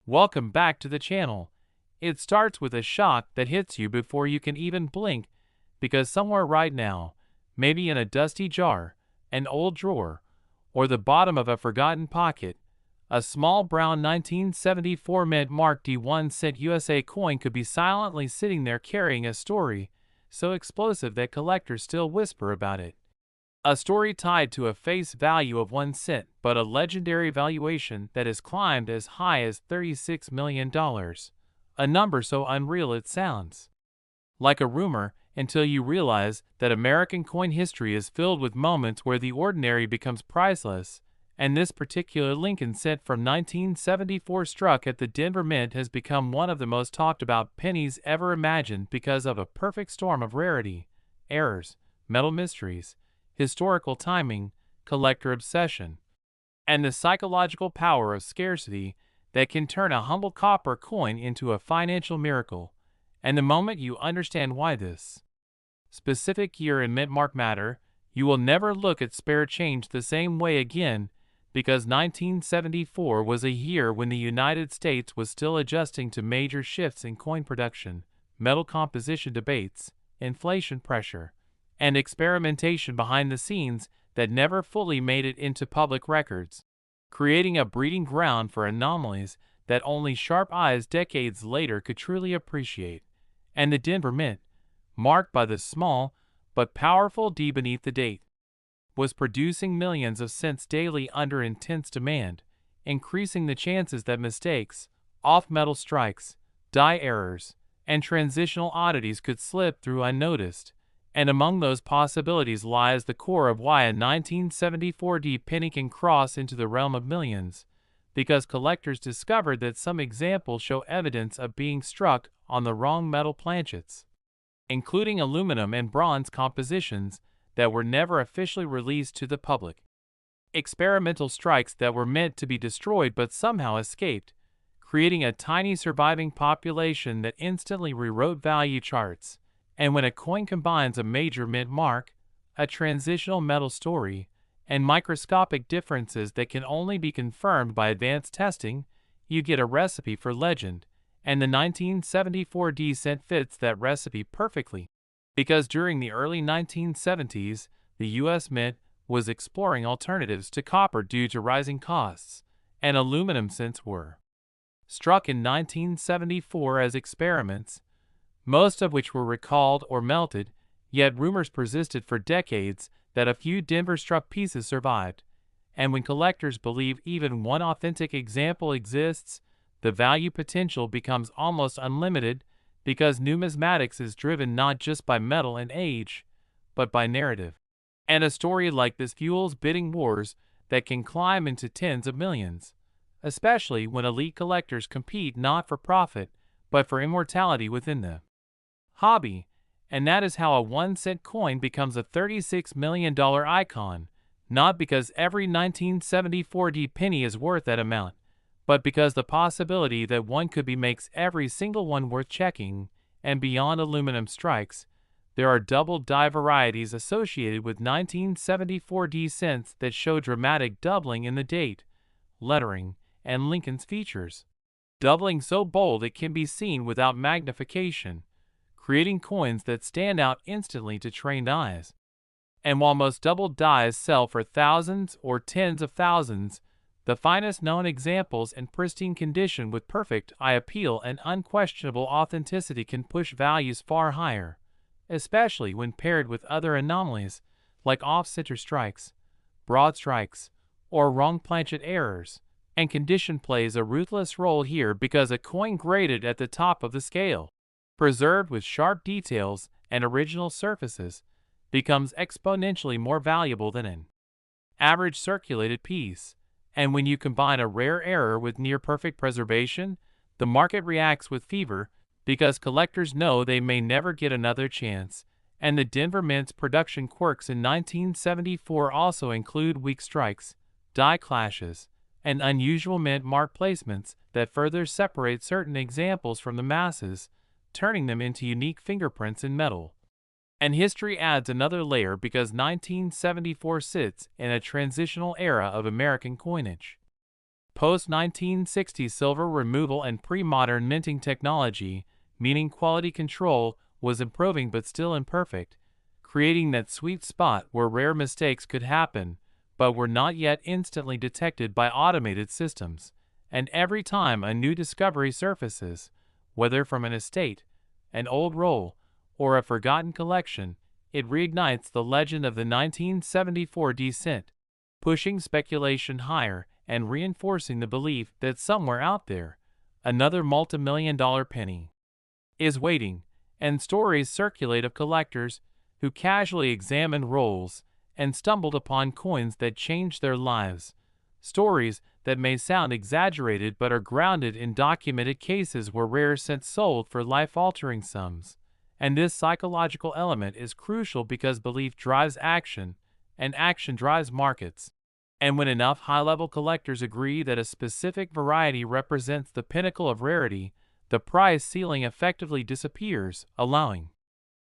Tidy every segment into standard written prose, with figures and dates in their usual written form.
Welcome back to the channel. It starts with a shock that hits you before you can even blink, because somewhere right now, maybe in a dusty jar, an old drawer, or the bottom of a forgotten pocket, a small brown 1974 mint marked D1 USA coin could be silently sitting there carrying a story so explosive that collectors still whisper about it. A story tied to a face value of 1 cent, but a legendary valuation that has climbed as high as $36 million. A number so unreal it sounds like a rumor, until you realize that American coin history is filled with moments where the ordinary becomes priceless, and this particular Lincoln cent from 1974 struck at the Denver Mint has become one of the most talked about pennies ever imagined because of a perfect storm of rarity, errors, metal mysteries, historical timing, collector obsession, and the psychological power of scarcity that can turn a humble copper coin into a financial miracle. And the moment you understand why this specific year and mint mark matter, you will never look at spare change the same way again, because 1974 was a year when the United States was still adjusting to major shifts in coin production, metal composition debates, inflation pressure, and experimentation behind the scenes that never fully made it into public records, creating a breeding ground for anomalies that only sharp eyes decades later could truly appreciate. And the Denver Mint, marked by the small but powerful D beneath the date, was producing millions of cents daily under intense demand, increasing the chances that mistakes, off-metal strikes, die errors, and transitional oddities could slip through unnoticed. And among those possibilities lies the core of why a 1974 D penny can cross into the realm of millions, because collectors discovered that some examples show evidence of being struck on the wrong metal planchets, including aluminum and bronze compositions that were never officially released to the public. Experimental strikes that were meant to be destroyed but somehow escaped, creating a tiny surviving population that instantly rewrote value charts. And when a coin combines a major mint mark, a transitional metal story, and microscopic differences that can only be confirmed by advanced testing, you get a recipe for legend. And the 1974 D cent fits that recipe perfectly, because during the early 1970s, the U.S. Mint was exploring alternatives to copper due to rising costs, and aluminum cents were struck in 1974 as experiments, most of which were recalled or melted, yet rumors persisted for decades that a few Denver-struck pieces survived. And when collectors believe even one authentic example exists, the value potential becomes almost unlimited, because numismatics is driven not just by metal and age, but by narrative. And a story like this fuels bidding wars that can climb into tens of millions, especially when elite collectors compete not for profit, but for immortality within the hobby. And that is how a 1 cent coin becomes a $36 million icon, not because every 1974 D penny is worth that amount, but because the possibility that one could be makes every single one worth checking. And beyond aluminum strikes, there are double die varieties associated with 1974 D cents that show dramatic doubling in the date, lettering, and Lincoln's features. Doubling so bold it can be seen without magnification, creating coins that stand out instantly to trained eyes. And while most doubled dies sell for thousands or tens of thousands, the finest known examples in pristine condition with perfect eye appeal and unquestionable authenticity can push values far higher, especially when paired with other anomalies like off-center strikes, broad strikes, or wrong planchet errors. And condition plays a ruthless role here, because a coin graded at the top of the scale, preserved with sharp details and original surfaces, becomes exponentially more valuable than an average circulated piece. And when you combine a rare error with near-perfect preservation, the market reacts with fever, because collectors know they may never get another chance. And the Denver Mint's production quirks in 1974 also include weak strikes, die clashes, and unusual mint mark placements that further separate certain examples from the masses, turning them into unique fingerprints in metal. And history adds another layer, because 1974 sits in a transitional era of American coinage. post-1960 silver removal and pre-modern minting technology, meaning quality control was improving but still imperfect, creating that sweet spot where rare mistakes could happen, but were not yet instantly detected by automated systems. And every time a new discovery surfaces, whether from an estate, an old roll, or a forgotten collection, it reignites the legend of the 1974 descent, pushing speculation higher and reinforcing the belief that somewhere out there, another multi-million-dollar penny is waiting, and stories circulate of collectors who casually examined rolls and stumbled upon coins that changed their lives. Stories that may sound exaggerated but are grounded in documented cases where rare cents sold for life-altering sums. And this psychological element is crucial because belief drives action, and action drives markets. And when enough high-level collectors agree that a specific variety represents the pinnacle of rarity, the price ceiling effectively disappears, allowing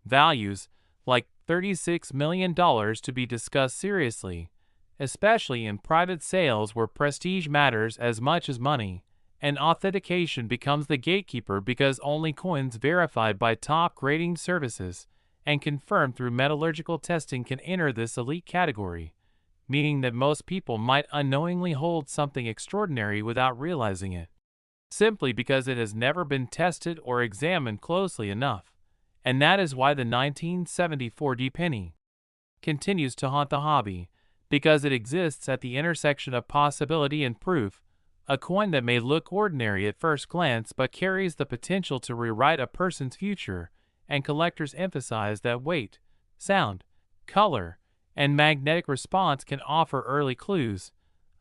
values like $36 million to be discussed seriously, especially in private sales where prestige matters as much as money, and authentication becomes the gatekeeper because only coins verified by top grading services and confirmed through metallurgical testing can enter this elite category, meaning that most people might unknowingly hold something extraordinary without realizing it, simply because it has never been tested or examined closely enough. And that is why the 1974 penny continues to haunt the hobby, because it exists at the intersection of possibility and proof, a coin that may look ordinary at first glance but carries the potential to rewrite a person's future, and collectors emphasize that weight, sound, color, and magnetic response can offer early clues,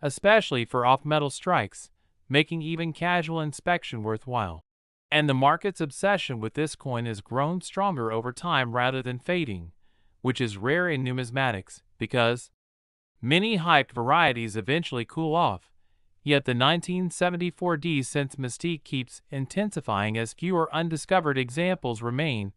especially for off-metal strikes, making even casual inspection worthwhile. And the market's obsession with this coin has grown stronger over time rather than fading, which is rare in numismatics, because many hyped varieties eventually cool off, yet the 1974 cents mystique keeps intensifying as fewer undiscovered examples remain,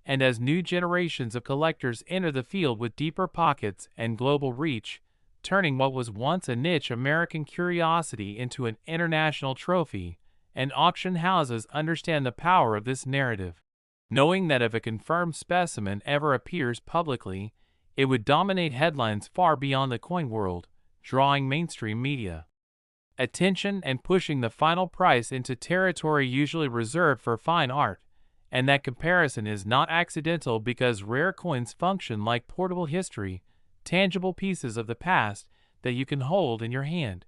and as new generations of collectors enter the field with deeper pockets and global reach, turning what was once a niche American curiosity into an international trophy. And auction houses understand the power of this narrative, knowing that if a confirmed specimen ever appears publicly, it would dominate headlines far beyond the coin world, drawing mainstream media attention and pushing the final price into territory usually reserved for fine art. And that comparison is not accidental because rare coins function like portable history, tangible pieces of the past that you can hold in your hand.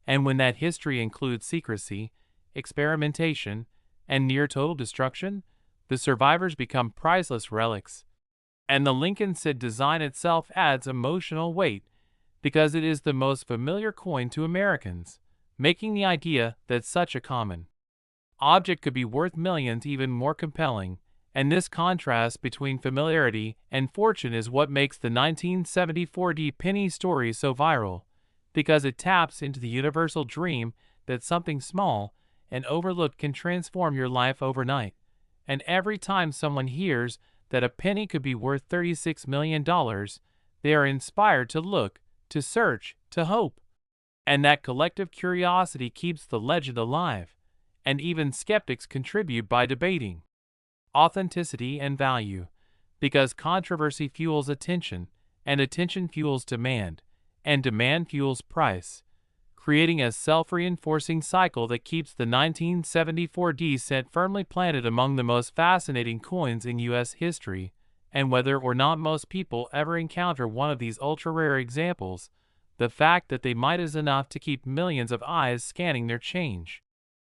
And when that history includes secrecy, experimentation, and near total destruction, the survivors become priceless relics. And the Lincoln Cid design itself adds emotional weight because it is the most familiar coin to Americans, making the idea that such a common object could be worth millions even more compelling. And this contrast between familiarity and fortune is what makes the 1974 penny story so viral, because it taps into the universal dream that something small and overlooked can transform your life overnight. And every time someone hears that a penny could be worth $36 million, they are inspired to look, to search, to hope. And that collective curiosity keeps the legend alive, and even skeptics contribute by debating authenticity and value, because controversy fuels attention, and attention fuels demand, and demand fuels price, creating a self-reinforcing cycle that keeps the 1974 cent firmly planted among the most fascinating coins in U.S. history. And whether or not most people ever encounter one of these ultra-rare examples, the fact that they might is enough to keep millions of eyes scanning their change.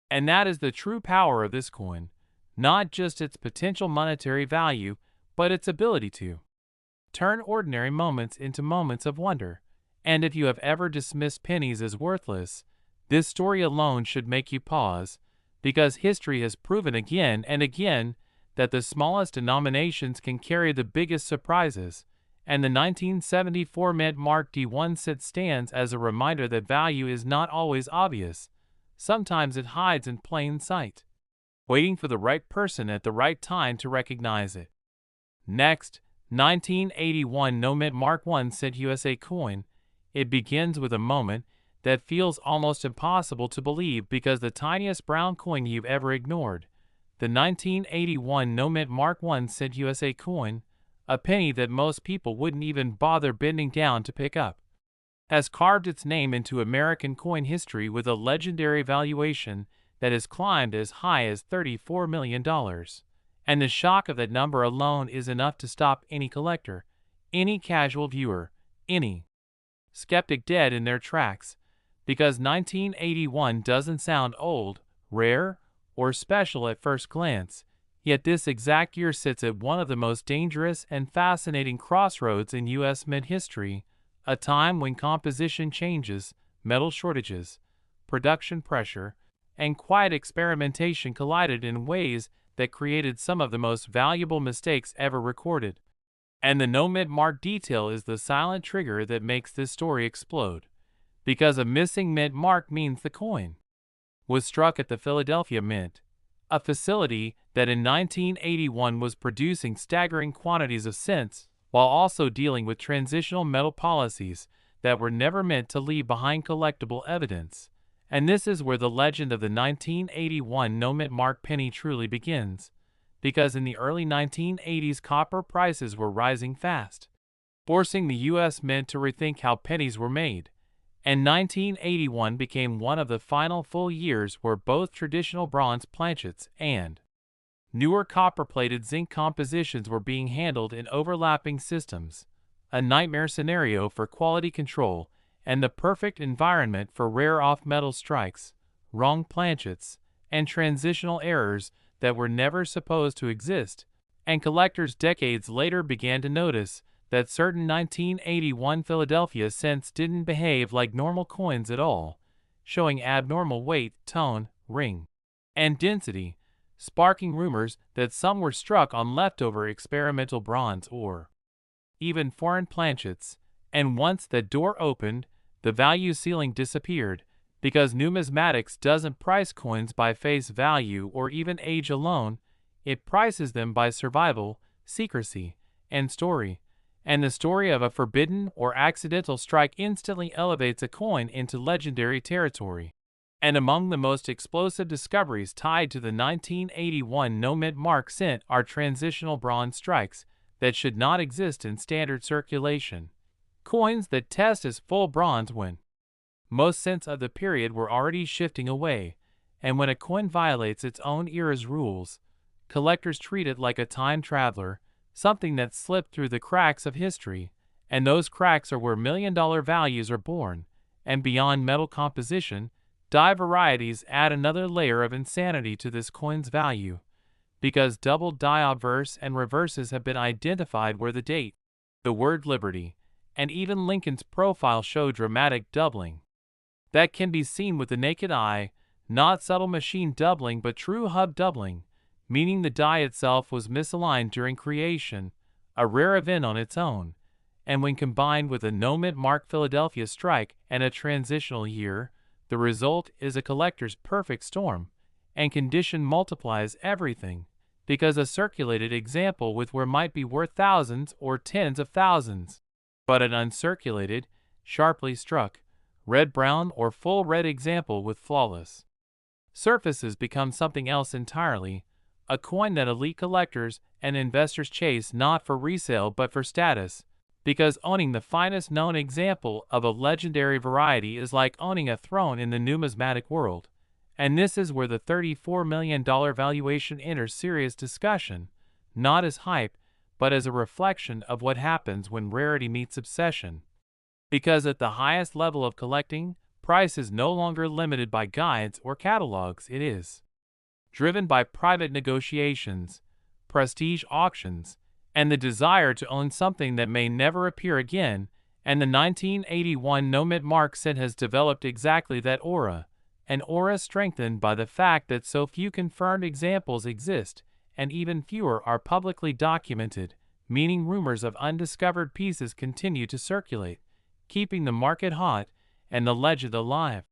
And that is the true power of this coin, not just its potential monetary value, but its ability to turn ordinary moments into moments of wonder. And if you have ever dismissed pennies as worthless, this story alone should make you pause, because history has proven again and again that the smallest denominations can carry the biggest surprises, and the 1974 mint mark D1 set stands as a reminder that value is not always obvious. Sometimes it hides in plain sight, waiting for the right person at the right time to recognize it. Next, 1981 no mint mark 1 cent USA coin. It begins with a moment that feels almost impossiable to believe because the tiniest brown coin you've ever ignored. The 1981 No Mint Mark 1 cent USA coin, a penny that most people wouldn't even bother bending down to pick up, has carved its name into American coin history with a legendary valuation that has climbed as high as $34 million. And the shock of that number alone is enough to stop any collector, any casual viewer, any skeptic dead in their tracks, because 1981 doesn't sound old, rare, or special at first glance, yet this exact year sits at one of the most dangerous and fascinating crossroads in U.S. mint history, a time when composition changes, metal shortages, production pressure, and quiet experimentation collided in ways that created some of the most valuable mistakes ever recorded. And the no mint mark detail is the silent trigger that makes this story explode. Because a missing mint mark means the coin was struck at the Philadelphia Mint, a facility that in 1981 was producing staggering quantities of cents while also dealing with transitional metal policies that were never meant to leave behind collectible evidence. And this is where the legend of the 1981 no mint mark penny truly begins, because in the early 1980s copper prices were rising fast, forcing the U.S. Mint to rethink how pennies were made. And 1981 became one of the final full years where both traditional bronze planchets and newer copper-plated zinc compositions were being handled in overlapping systems, a nightmare scenario for quality control and the perfect environment for rare off-metal strikes, wrong planchets, and transitional errors that were never supposed to exist. And collectors decades later began to notice that certain 1981 Philadelphia cents didn't behave like normal coins at all, showing abnormal weight, tone, ring, and density, sparking rumors that some were struck on leftover experimental bronze or even foreign planchets. And once that door opened, the value ceiling disappeared, because numismatics doesn't price coins by face value or even age alone, it prices them by survival, secrecy, and story. And the story of a forbidden or accidental strike instantly elevates a coin into legendary territory. And among the most explosive discoveries tied to the 1981 no mint mark cent are transitional bronze strikes that should not exist in standard circulation. Coins that test as full bronze when most cents of the period were already shifting away, and when a coin violates its own era's rules, collectors treat it like a time traveler, something that slipped through the cracks of history, and those cracks are where million-dollar values are born. And beyond metal composition, die varieties add another layer of insanity to this coin's value, because double die obverse and reverses have been identified where the date, the word liberty, and even Lincoln's profile show dramatic doubling. That can be seen with the naked eye, not subtle machine doubling but true hub doubling, meaning the die itself was misaligned during creation, a rare event on its own. And when combined with a no mint mark Philadelphia strike and a transitional year, the result is a collector's perfect storm, and condition multiplies everything, because a circulated example with where might be worth thousands or tens of thousands, but an uncirculated, sharply struck, red-brown or full red example with flawless surfaces become something else entirely, a coin that elite collectors and investors chase not for resale but for status, because owning the finest known example of a legendary variety is like owning a throne in the numismatic world. And this is where the $34 million valuation enters serious discussion, not as hype, but as a reflection of what happens when rarity meets obsession. Because at the highest level of collecting, price is no longer limited by guides or catalogs, it is driven by private negotiations, prestige auctions, and the desire to own something that may never appear again. And the 1981 no mint mark cent has developed exactly that aura, an aura strengthened by the fact that so few confirmed examples exist, and even fewer are publicly documented, meaning rumors of undiscovered pieces continue to circulate, keeping the market hot and the legend alive.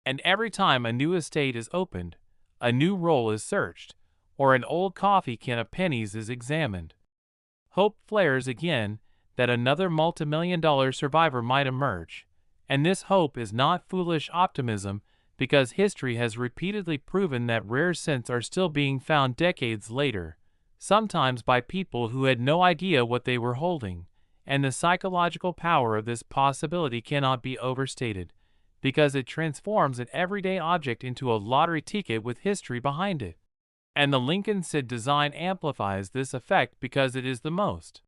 And every time a new estate is opened, a new roll is searched, or an old coffee can of pennies is examined, hope flares again that another multimillion-dollar survivor might emerge. And this hope is not foolish optimism, because history has repeatedly proven that rare cents are still being found decades later, sometimes by people who had no idea what they were holding. And the psychological power of this possibility cannot be overstated, because it transforms an everyday object into a lottery ticket with history behind it. And the Lincoln Cent design amplifies this effect because it is the most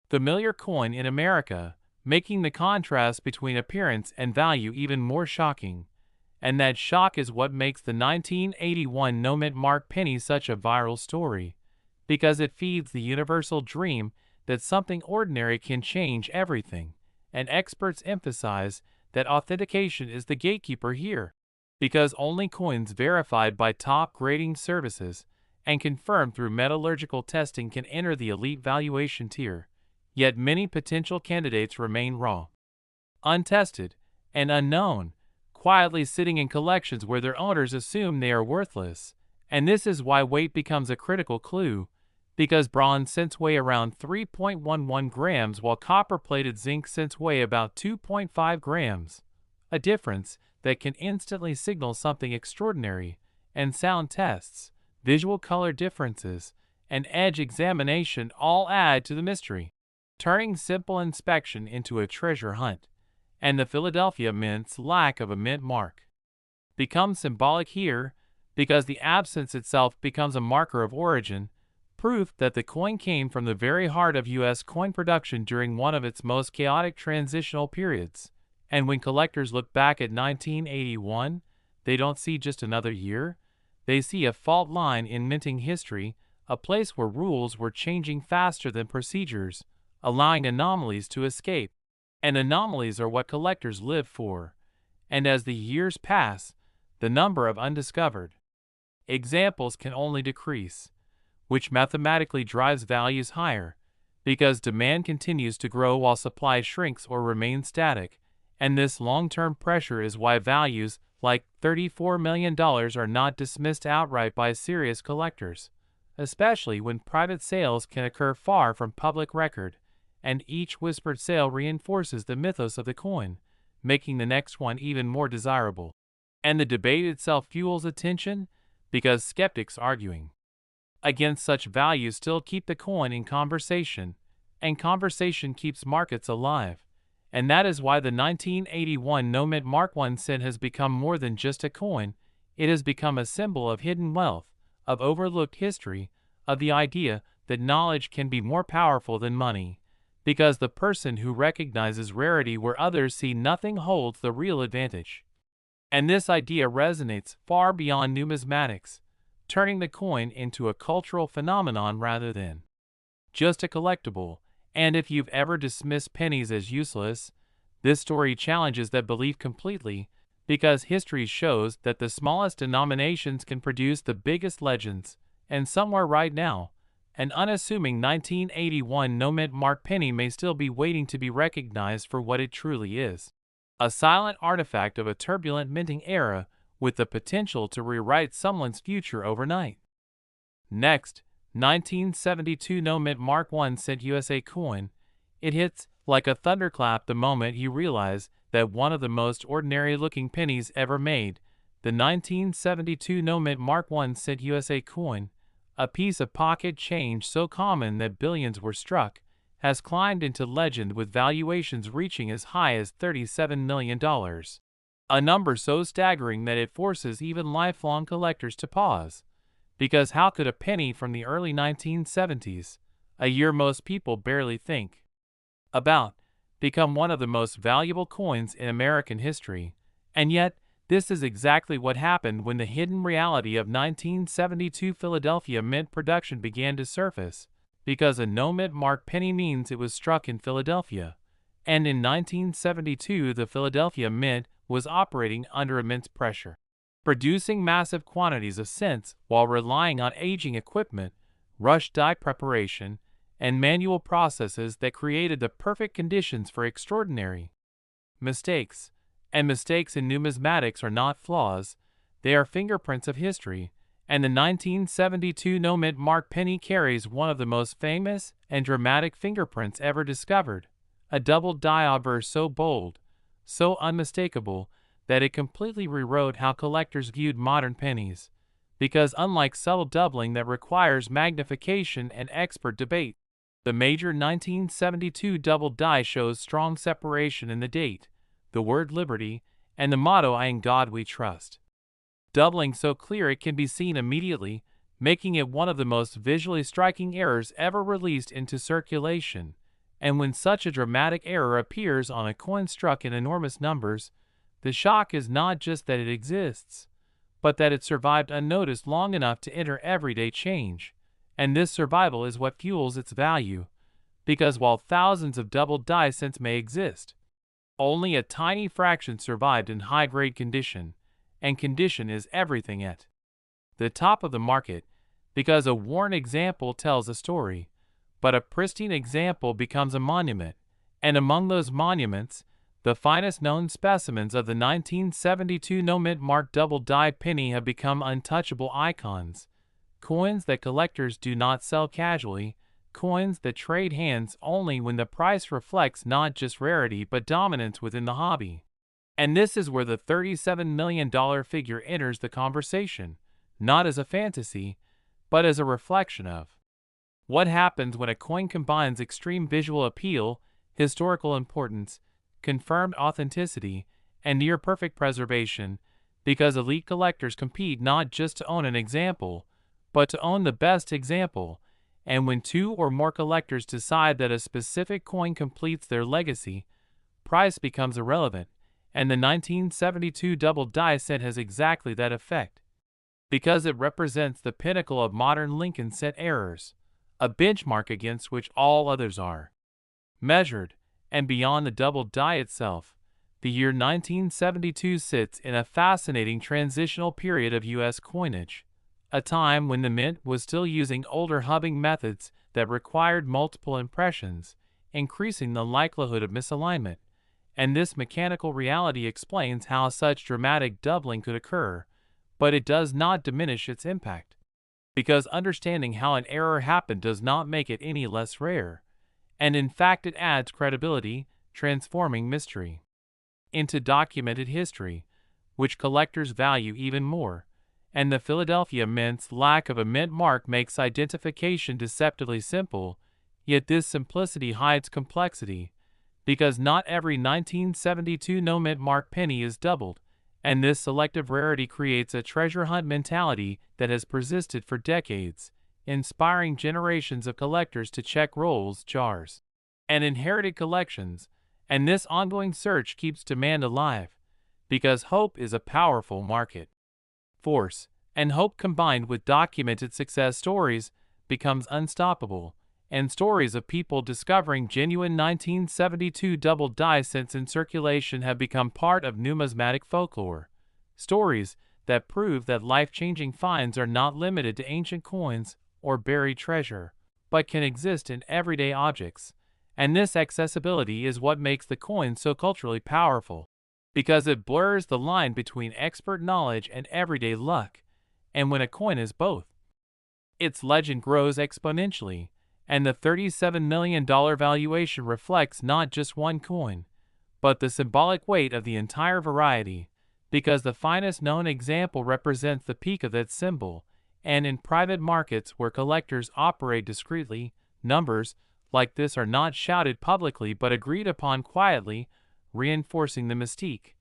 familiar coin in America, making the contrast between appearance and value even more shocking. And that shock is what makes the 1981 numismatic penny such a viral story, because it feeds the universal dream that something ordinary can change everything, and experts emphasize that authentication is the gatekeeper here, because only coins verified by top grading services and confirmed through metallurgical testing can enter the elite valuation tier. Yet many potential candidates remain raw, untested, and unknown, quietly sitting in collections where their owners assume they are worthless. And this is why weight becomes a critical clue, because bronze cents weigh around 3.11 grams while copper-plated zinc cents weigh about 2.5 grams, a difference that can instantly signal something extraordinary. And sound tests, visual color differences, and edge examination all add to the mystery, turning simple inspection into a treasure hunt. And the Philadelphia Mint's lack of a mint mark becomes symbolic here, because the absence itself becomes a marker of origin, proof that the coin came from the very heart of U.S. coin production during one of its most chaotic transitional periods. And when collectors look back at 1981, they don't see just another year. They see a fault line in minting history, a place where rules were changing faster than procedures, allowing anomalies to escape. And anomalies are what collectors live for. And as the years pass, the number of undiscovered examples can only decrease, which mathematically drives values higher, because demand continues to grow while supply shrinks or remains static. And this long-term pressure is why values like $34 million are not dismissed outright by serious collectors, especially when private sales can occur far from public record, and each whispered sale reinforces the mythos of the coin, making the next one even more desirable. And the debate itself fuels attention, because skeptics arguing against such values still keep the coin in conversation, and conversation keeps markets alive. And that is why the 1981 numismatic cent has become more than just a coin. It has become a symbol of hidden wealth, of overlooked history, of the idea that knowledge can be more powerful than money, because the person who recognizes rarity where others see nothing holds the real advantage. And this idea resonates far beyond numismatics, turning the coin into a cultural phenomenon rather than just a collectible. And if you've ever dismissed pennies as useless, this story challenges that belief completely, because history shows that the smallest denominations can produce the biggest legends. And somewhere right now, an unassuming 1981 numismatic penny may still be waiting to be recognized for what it truly is, a silent artifact of a turbulent minting era with the potential to rewrite someone's future overnight. Next, 1972 numismatic cent USA coin. It hits like a thunderclap the moment you realize that one of the most ordinary-looking pennies ever made, the 1972 numismatic cent USA coin, a piece of pocket change so common that billions were struck, has climbed into legend with valuations reaching as high as $37 million. A number so staggering that it forces even lifelong collectors to pause. Because how could a penny from the early 1970s, a year most people barely think about, become one of the most valuable coins in American history? And yet, this is exactly what happened when the hidden reality of 1972 Philadelphia Mint production began to surface, because a numismatic penny means it was struck in Philadelphia. And in 1972 the Philadelphia Mint was operating under immense pressure, producing massive quantities of cents while relying on aging equipment, rushed die preparation, and manual processes that created the perfect conditions for extraordinary mistakes. And mistakes in numismatics are not flaws, they are fingerprints of history, and the 1972 numismatic penny carries one of the most famous and dramatic fingerprints ever discovered, a double die obverse so bold, so unmistakable that it completely rewrote how collectors viewed modern pennies. Because unlike subtle doubling that requires magnification and expert debate, the major 1972 double die shows strong separation in the date, the word liberty, and the motto "I in God we trust." Doubling so clear it can be seen immediately, making it one of the most visually striking errors ever released into circulation. And when such a dramatic error appears on a coin struck in enormous numbers, the shock is not just that it exists, but that it survived unnoticed long enough to enter everyday change. And this survival is what fuels its value, because while thousands of double die cents may exist, only a tiny fraction survived in high-grade condition, and condition is everything at the top of the market, because a worn example tells a story, but a pristine example becomes a monument, and among those monuments, the finest known specimens of the 1972 no-mint mark double die penny have become untouchable icons, coins that collectors do not sell casually, coins that trade hands only when the price reflects not just rarity but dominance within the hobby. And this is where the $37 million figure enters the conversation, not as a fantasy, but as a reflection of what happens when a coin combines extreme visual appeal, historical importance, confirmed authenticity, and near-perfect preservation, because elite collectors compete not just to own an example, but to own the best example, and when two or more collectors decide that a specific coin completes their legacy, price becomes irrelevant, and the 1972 double die cent has exactly that effect. Because it represents the pinnacle of modern Lincoln cent errors, a benchmark against which all others are measured, and beyond the double die itself, the year 1972 sits in a fascinating transitional period of U.S. coinage, a time when the mint was still using older hubbing methods that required multiple impressions, increasing the likelihood of misalignment, and this mechanical reality explains how such dramatic doubling could occur, but it does not diminish its impact, because understanding how an error happened does not make it any less rare, and in fact it adds credibility, transforming mystery into documented history, which collectors value even more. And the Philadelphia Mint's lack of a mint mark makes identification deceptively simple, yet this simplicity hides complexity, because not every 1972 no-mint mark penny is doubled, and this selective rarity creates a treasure hunt mentality that has persisted for decades, inspiring generations of collectors to check rolls, jars, and inherited collections, and this ongoing search keeps demand alive, because hope is a powerful market force, and hope combined with documented success stories becomes unstoppable, and stories of people discovering genuine 1972 double die cents in circulation have become part of numismatic folklore. Stories that prove that life-changing finds are not limited to ancient coins or buried treasure, but can exist in everyday objects, and this accessibility is what makes the coin so culturally powerful, because it blurs the line between expert knowledge and everyday luck, and when a coin is both, its legend grows exponentially, and the $37 million valuation reflects not just one coin, but the symbolic weight of the entire variety, because the finest known example represents the peak of that symbol, and in private markets where collectors operate discreetly, numbers like this are not shouted publicly but agreed upon quietly, reinforcing the mystique.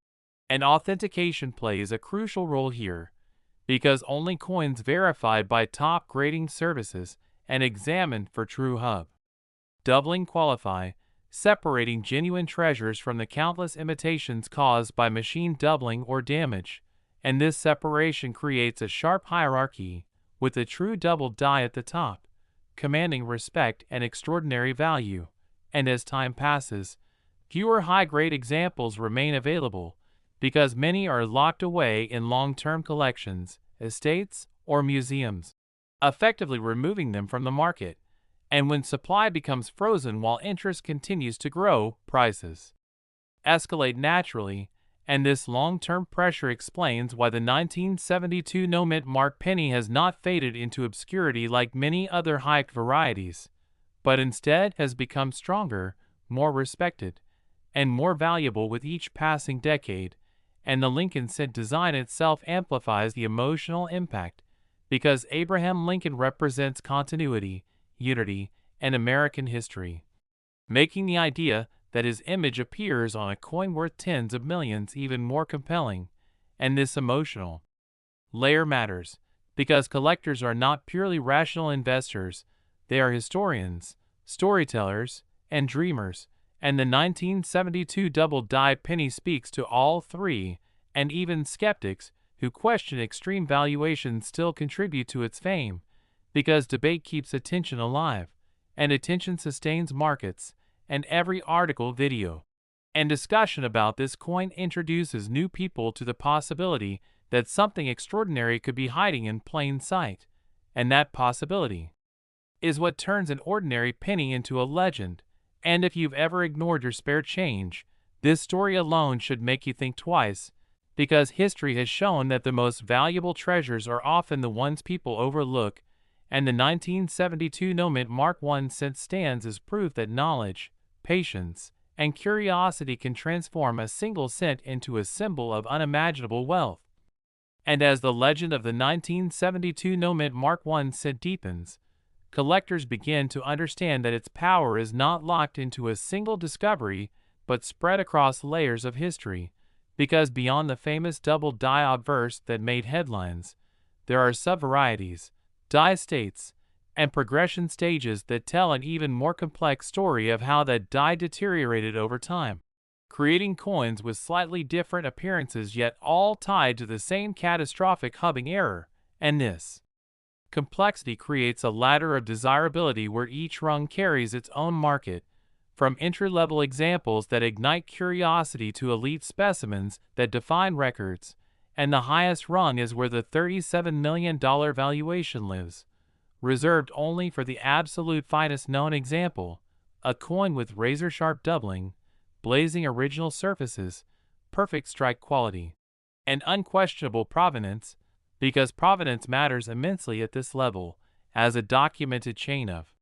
And authentication plays a crucial role here, because only coins verified by top grading services and examined for true hub doubling qualify, separating genuine treasures from the countless imitations caused by machine doubling or damage, and this separation creates a sharp hierarchy, with a true double die at the top, commanding respect and extraordinary value, and as time passes, fewer high-grade examples remain available, because many are locked away in long-term collections, estates, or museums, effectively removing them from the market. And when supply becomes frozen while interest continues to grow, prices escalate naturally, and this long-term pressure explains why the 1972 no-mint mark penny has not faded into obscurity like many other hyped varieties, but instead has become stronger, more respected, and more valuable with each passing decade, and the Lincoln cent design itself amplifies the emotional impact because Abraham Lincoln represents continuity, unity, and American history, making the idea that his image appears on a coin worth tens of millions even more compelling. And this emotional layer matters because collectors are not purely rational investors, they are historians, storytellers, and dreamers, and the 1972 double die penny speaks to all three, and even skeptics who question extreme valuations still contribute to its fame, because debate keeps attention alive, and attention sustains markets, and every article, video, and discussion about this coin introduces new people to the possibility that something extraordinary could be hiding in plain sight, and that possibility is what turns an ordinary penny into a legend. And if you've ever ignored your spare change, this story alone should make you think twice, because history has shown that the most valuable treasures are often the ones people overlook, and the 1972 no mint Mark I cent stands as proof that knowledge, patience, and curiosity can transform a single cent into a symbol of unimaginable wealth. And as the legend of the 1972 no mint Mark I cent deepens, collectors begin to understand that its power is not locked into a single discovery but spread across layers of history, because beyond the famous double die obverse that made headlines, there are sub-varieties, die states, and progression stages that tell an even more complex story of how that die deteriorated over time, creating coins with slightly different appearances yet all tied to the same catastrophic hubbing error. And this complexity creates a ladder of desirability where each rung carries its own market, from entry-level examples that ignite curiosity to elite specimens that define records, and the highest rung is where the $37 million valuation lives, reserved only for the absolute finest known example, a coin with razor-sharp doubling, blazing original surfaces, perfect strike quality, and unquestionable provenance, because provenance matters immensely at this level, as a documented chain of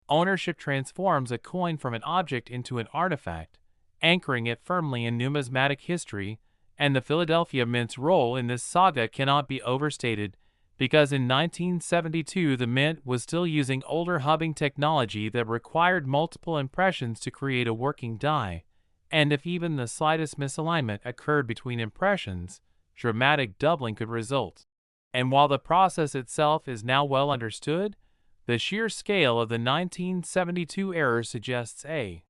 ownership transforms a coin from an object into an artifact, anchoring it firmly in numismatic history, and the Philadelphia Mint's role in this saga cannot be overstated, because in 1972 the Mint was still using older hubbing technology that required multiple impressions to create a working die, and if even the slightest misalignment occurred between impressions, dramatic doubling could result. And while the process itself is now well understood, the sheer scale of the 1972 error suggests a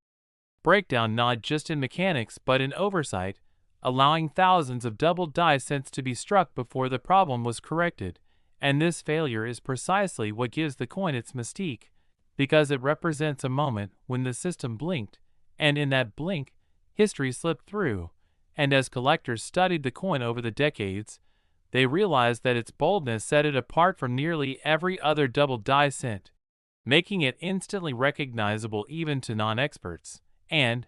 breakdown not just in mechanics but in oversight, allowing thousands of double die cents to be struck before the problem was corrected, and this failure is precisely what gives the coin its mystique, because it represents a moment when the system blinked, and in that blink, history slipped through, and as collectors studied the coin over the decades, they realized that its boldness set it apart from nearly every other double die cent, making it instantly recognizable even to non-experts. And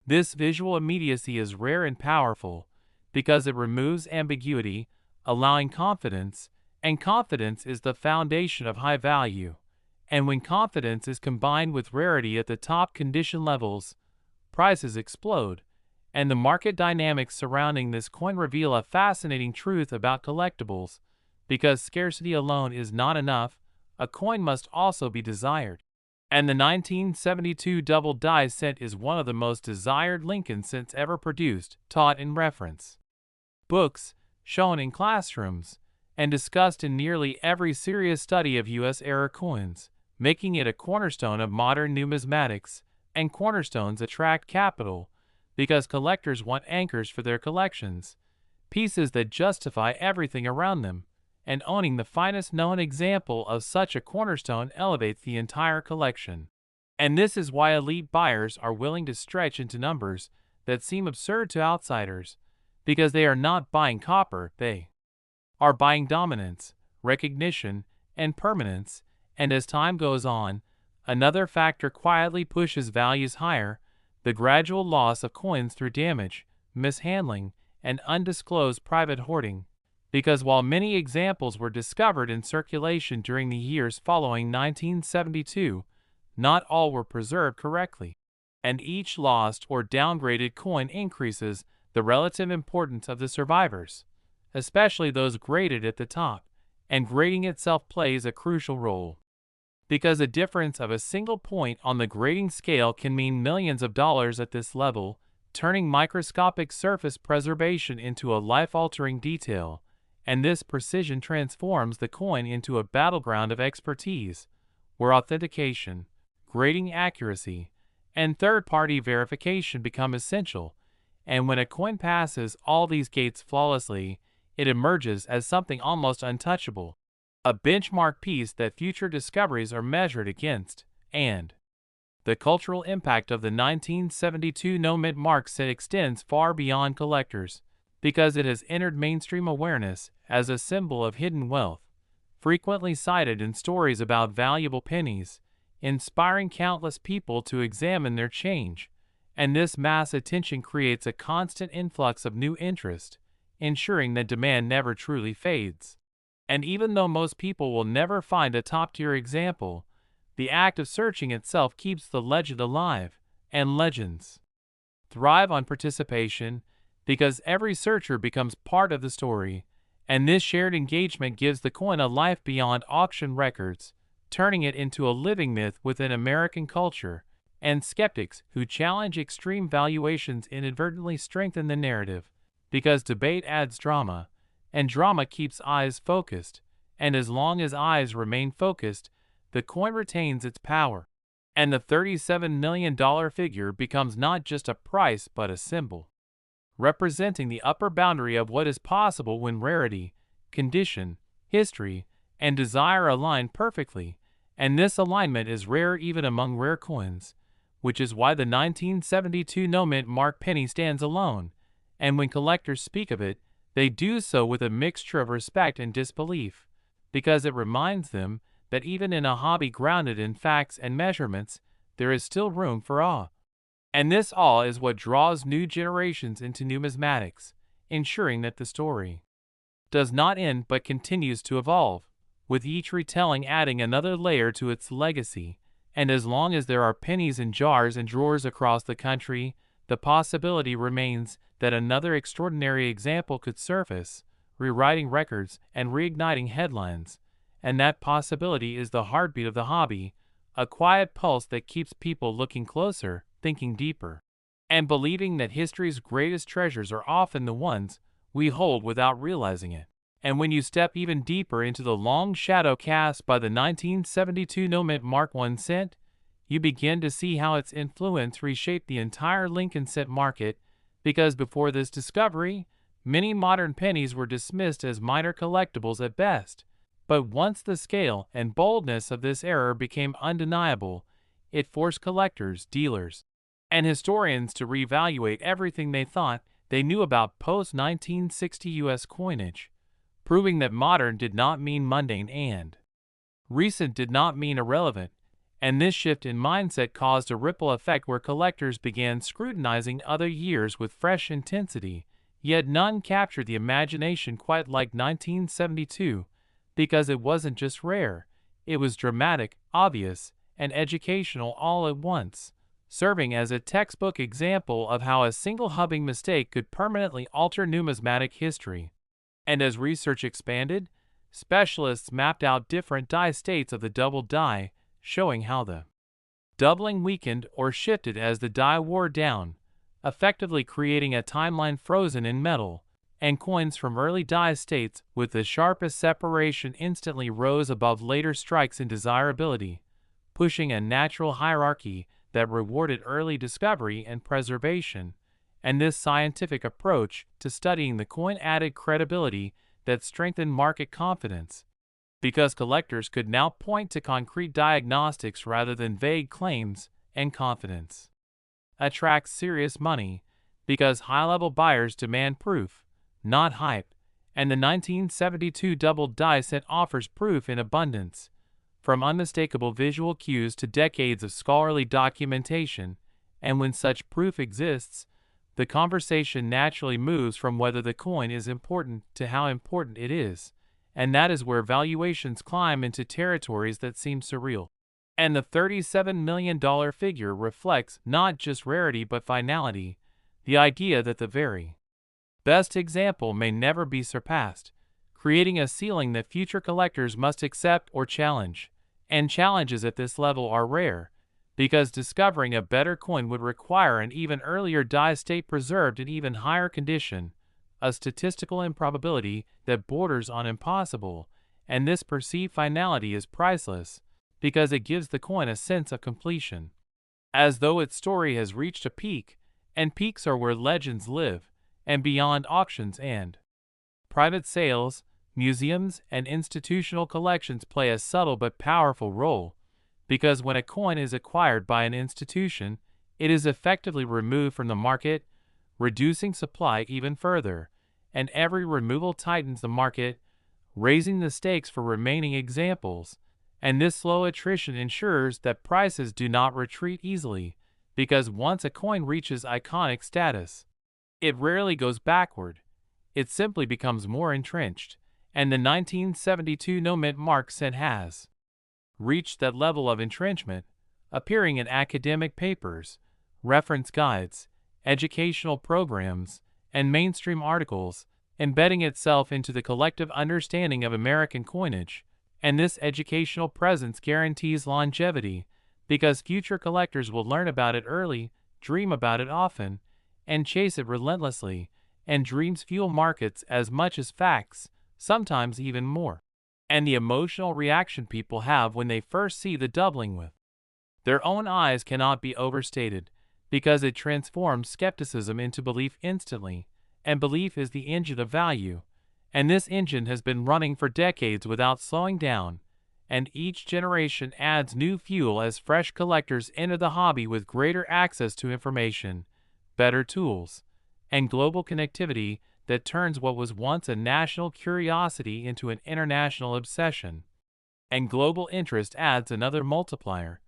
this visual immediacy is rare and powerful because it removes ambiguity, allowing confidence, and confidence is the foundation of high value. And when confidence is combined with rarity at the top condition levels, prices explode. And the market dynamics surrounding this coin reveal a fascinating truth about collectibles. Because scarcity alone is not enough, a coin must also be desired. And the 1972 double die cent is one of the most desired Lincoln cents ever produced, taught in reference books, shown in classrooms, and discussed in nearly every serious study of U.S.-era coins, making it a cornerstone of modern numismatics, and cornerstones attract capital, because collectors want anchors for their collections, pieces that justify everything around them, and owning the finest known example of such a cornerstone elevates the entire collection. And this is why elite buyers are willing to stretch into numbers that seem absurd to outsiders, because they are not buying copper, they are buying dominance, recognition, and permanence, and as time goes on, another factor quietly pushes values higher, the gradual loss of coins through damage, mishandling, and undisclosed private hoarding, because while many examples were discovered in circulation during the years following 1972, not all were preserved correctly. and each lost or downgraded coin increases the relative importance of the survivors, especially those graded at the top, and grading itself plays a crucial role. Because a difference of a single point on the grading scale can mean millions of dollars at this level, turning microscopic surface preservation into a life-altering detail, and this precision transforms the coin into a battleground of expertise, where authentication, grading accuracy, and third-party verification become essential, and when a coin passes all these gates flawlessly, it emerges as something almost untouchable, a benchmark piece that future discoveries are measured against. And the cultural impact of the 1972 no-mint set extends far beyond collectors, because it has entered mainstream awareness as a symbol of hidden wealth, frequently cited in stories about valuable pennies, inspiring countless people to examine their change, and this mass attention creates a constant influx of new interest, ensuring that demand never truly fades. And even though most people will never find a top-tier example, the act of searching itself keeps the legend alive, and legends thrive on participation because every searcher becomes part of the story, and this shared engagement gives the coin a life beyond auction records, turning it into a living myth within American culture, and skeptics who challenge extreme valuations inadvertently strengthen the narrative, because debate adds drama, and drama keeps eyes focused, and as long as eyes remain focused, the coin retains its power, and the $37 million figure becomes not just a price but a symbol, representing the upper boundary of what is possible when rarity, condition, history, and desire align perfectly, and this alignment is rare even among rare coins, which is why the 1972 no-mint penny stands alone, and when collectors speak of it, they do so with a mixture of respect and disbelief, because it reminds them that even in a hobby grounded in facts and measurements, there is still room for awe. And this awe is what draws new generations into numismatics, ensuring that the story does not end but continues to evolve, with each retelling adding another layer to its legacy. And as long as there are pennies in jars and drawers across the country, the possibility remains that another extraordinary example could surface, rewriting records and reigniting headlines. And that possibility is the heartbeat of the hobby, a quiet pulse that keeps people looking closer, thinking deeper, and believing that history's greatest treasures are often the ones we hold without realizing it. And when you step even deeper into the long shadow cast by the 1972 no-mint I cent, you begin to see how its influence reshaped the entire Lincoln cent market, because before this discovery, many modern pennies were dismissed as minor collectibles at best. But once the scale and boldness of this era became undeniable, it forced collectors, dealers, and historians to reevaluate everything they thought they knew about post-1960 U.S. coinage, proving that modern did not mean mundane and recent did not mean irrelevant, and this shift in mindset caused a ripple effect where collectors began scrutinizing other years with fresh intensity, yet none captured the imagination quite like 1972, because it wasn't just rare, it was dramatic, obvious, and educational all at once, serving as a textbook example of how a single hubbing mistake could permanently alter numismatic history. And as research expanded, specialists mapped out different die states of the doubled die, showing how the doubling weakened or shifted as the die wore down, effectively creating a timeline frozen in metal, and coins from early die states with the sharpest separation instantly rose above later strikes in desirability, pushing a natural hierarchy that rewarded early discovery and preservation. And this scientific approach to studying the coin added credibility that strengthened market confidence, because collectors could now point to concrete diagnostics rather than vague claims, and confidence attracts serious money, because high-level buyers demand proof, not hype, and the 1972 doubled die set offers proof in abundance, from unmistakable visual cues to decades of scholarly documentation, and when such proof exists, the conversation naturally moves from whether the coin is important to how important it is, and that is where valuations climb into territories that seem surreal. And the $37 million figure reflects not just rarity but finality, the idea that the very best example may never be surpassed, creating a ceiling that future collectors must accept or challenge. And challenges at this level are rare, because discovering a better coin would require an even earlier die state preserved in even higher condition, a statistical improbability that borders on impossible, and this perceived finality is priceless, because it gives the coin a sense of completion, as though its story has reached a peak, and peaks are where legends live, and beyond auctions and private sales, museums and institutional collections play a subtle but powerful role, because when a coin is acquired by an institution, it is effectively removed from the market, reducing supply even further, and every removal tightens the market, raising the stakes for remaining examples, and this slow attrition ensures that prices do not retreat easily, because once a coin reaches iconic status, it rarely goes backward, it simply becomes more entrenched, and the 1972 no-mint mark cent has reached that level of entrenchment, appearing in academic papers, reference guides, educational programs, and mainstream articles, embedding itself into the collective understanding of American coinage, and this educational presence guarantees longevity, because future collectors will learn about it early, dream about it often, and chase it relentlessly, and dreams fuel markets as much as facts, sometimes even more. And the emotional reaction people have when they first see the doubling with their own eyes cannot be overstated, because it transforms skepticism into belief instantly, and belief is the engine of value, and this engine has been running for decades without slowing down, and each generation adds new fuel as fresh collectors enter the hobby with greater access to information, better tools, and global connectivity that turns what was once a national curiosity into an international obsession. And global interest adds another multiplier,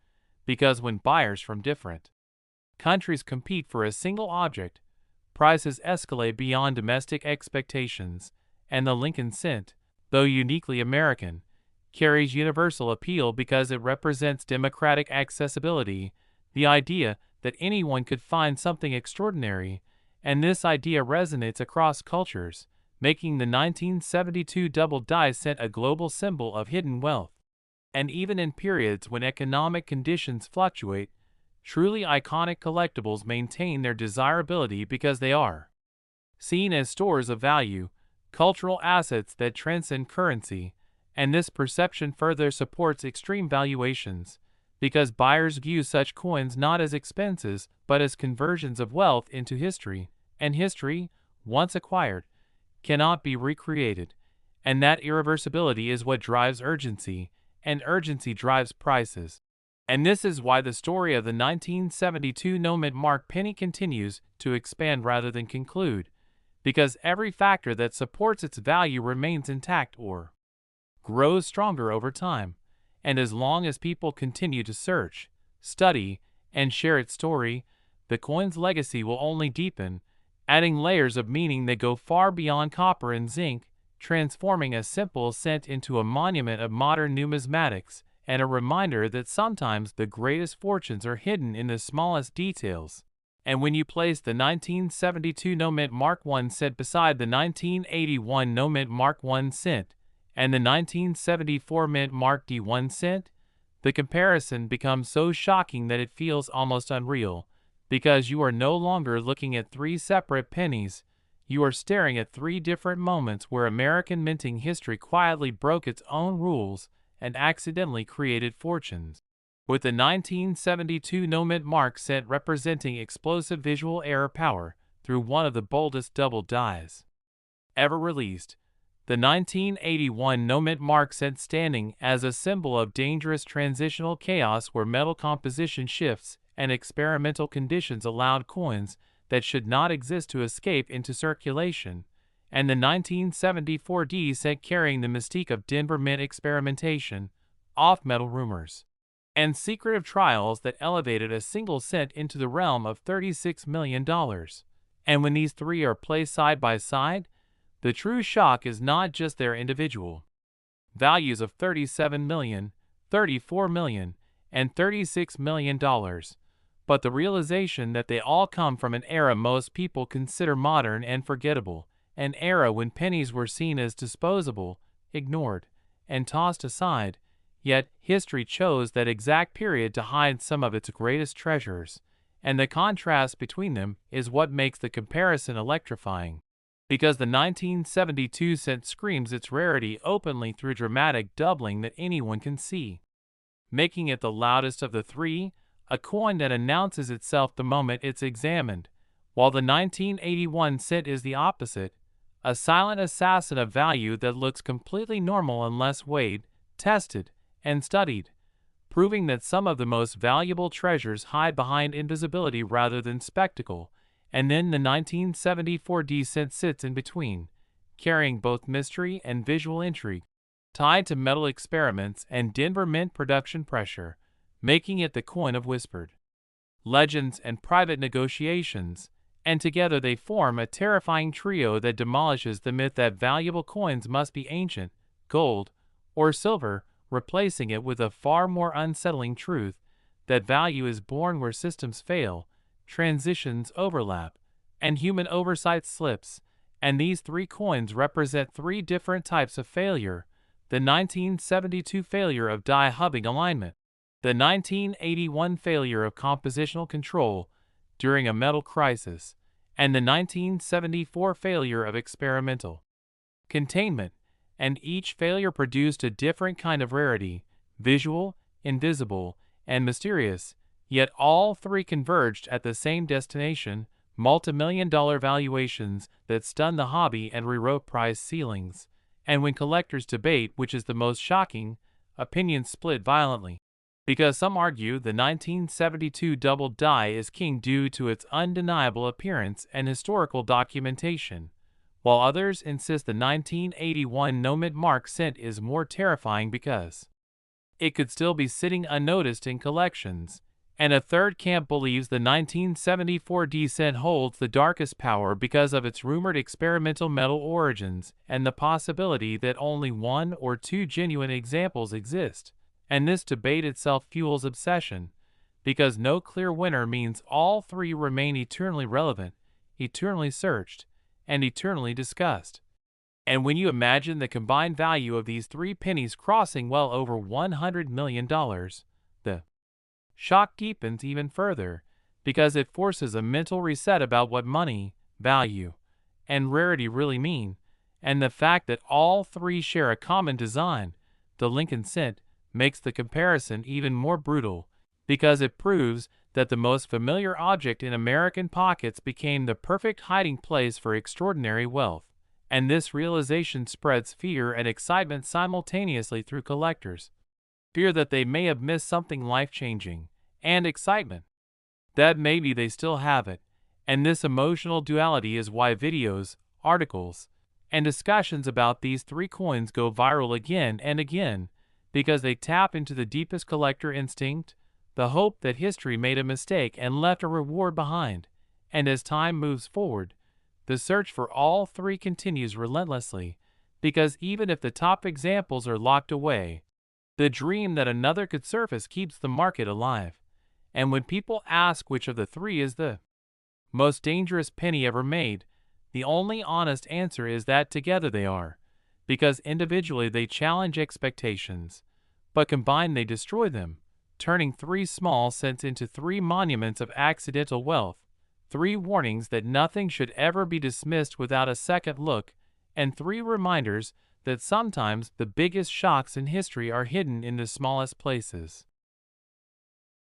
because when buyers from different countries compete for a single object, prices escalate beyond domestic expectations, and the Lincoln cent, though uniquely American, carries universal appeal because it represents democratic accessibility, the idea that anyone could find something extraordinary, and this idea resonates across cultures, making the 1972 double die cent a global symbol of hidden wealth. And even in periods when economic conditions fluctuate, truly iconic collectibles maintain their desirability because they are seen as stores of value, cultural assets that transcend currency, and this perception further supports extreme valuations, because buyers view such coins not as expenses but as conversions of wealth into history, and history, once acquired, cannot be recreated, and that irreversibility is what drives urgency, and urgency drives prices. And this is why the story of the 1972 no-mint mark penny continues to expand rather than conclude, because every factor that supports its value remains intact or grows stronger over time, and as long as people continue to search, study, and share its story, the coin's legacy will only deepen, adding layers of meaning that go far beyond copper and zinc, transforming a simple cent into a monument of modern numismatics, and a reminder that sometimes the greatest fortunes are hidden in the smallest details. And when you place the 1972 no-mint mark 1 cent beside the 1981 no-mint mark 1 cent, and the 1974 mint mark D1 cent, the comparison becomes so shocking that it feels almost unreal, because you are no longer looking at three separate pennies, you are staring at three different moments where American minting history quietly broke its own rules and accidentally created fortunes. With the 1972 no-mint mark cent representing explosive visual error power through one of the boldest double dies ever released, the 1981 no-mint mark cent standing as a symbol of dangerous transitional chaos where metal composition shifts and experimental conditions allowed coins that should not exist to escape into circulation, and the 1974 D cent carrying the mystique of Denver Mint experimentation, off-metal rumors, and secretive trials that elevated a single cent into the realm of $36 million. And when these three are placed side by side, the true shock is not just their individual values of $37 million, $34 million, and $36 million. But the realization that they all come from an era most people consider modern and forgettable, an era when pennies were seen as disposable, ignored, and tossed aside, yet history chose that exact period to hide some of its greatest treasures, and the contrast between them is what makes the comparison electrifying. Because the 1972 cent screams its rarity openly through dramatic doubling that anyone can see, making it the loudest of the three, a coin that announces itself the moment it's examined, while the 1981 cent is the opposite, a silent assassin of value that looks completely normal unless weighed, tested, and studied, proving that some of the most valuable treasures hide behind invisibility rather than spectacle. And then the 1974 cent sits in between, carrying both mystery and visual intrigue, tied to metal experiments and Denver Mint production pressure, making it the coin of whispered legends and private negotiations, and together they form a terrifying trio that demolishes the myth that valuable coins must be ancient, gold, or silver, replacing it with a far more unsettling truth that value is born where systems fail, transitions overlap, and human oversight slips. And these three coins represent three different types of failure: the 1972 failure of die-hubbing alignment, the 1981 failure of compositional control during a metal crisis, and the 1974 failure of experimental containment. And each failure produced a different kind of rarity, visual, invisible, and mysterious, yet all three converged at the same destination: multi-million-dollar valuations that stunned the hobby and rewrote price ceilings. And when collectors debate which is the most shocking, opinions split violently, because some argue the 1972 double die is king due to its undeniable appearance and historical documentation, while others insist the 1981 no-mint mark cent is more terrifying because it could still be sitting unnoticed in collections. And a third camp believes the 1974 cent holds the darkest power because of its rumored experimental metal origins and the possibility that only one or two genuine examples exist. And this debate itself fuels obsession, because no clear winner means all three remain eternally relevant, eternally searched, and eternally discussed. And when you imagine the combined value of these three pennies crossing well over $100 million, the shock deepens even further, because it forces a mental reset about what money, value, and rarity really mean. And the fact that all three share a common design, the Lincoln cent, makes the comparison even more brutal, because it proves that the most familiar object in American pockets became the perfect hiding place for extraordinary wealth. And this realization spreads fear and excitement simultaneously through collectors. Fear that they may have missed something life-changing, and excitement that maybe they still have it. And this emotional duality is why videos, articles, and discussions about these three coins go viral again and again, because they tap into the deepest collector instinct, the hope that history made a mistake and left a reward behind. And as time moves forward, the search for all three continues relentlessly, because even if the top examples are locked away, the dream that another could surface keeps the market alive. And when people ask which of the three is the most dangerous penny ever made, the only honest answer is that together they are, because individually they challenge expectations, but combined they destroy them, turning three small cents into three monuments of accidental wealth, three warnings that nothing should ever be dismissed without a second look, and three reminders that sometimes the biggest shocks in history are hidden in the smallest places.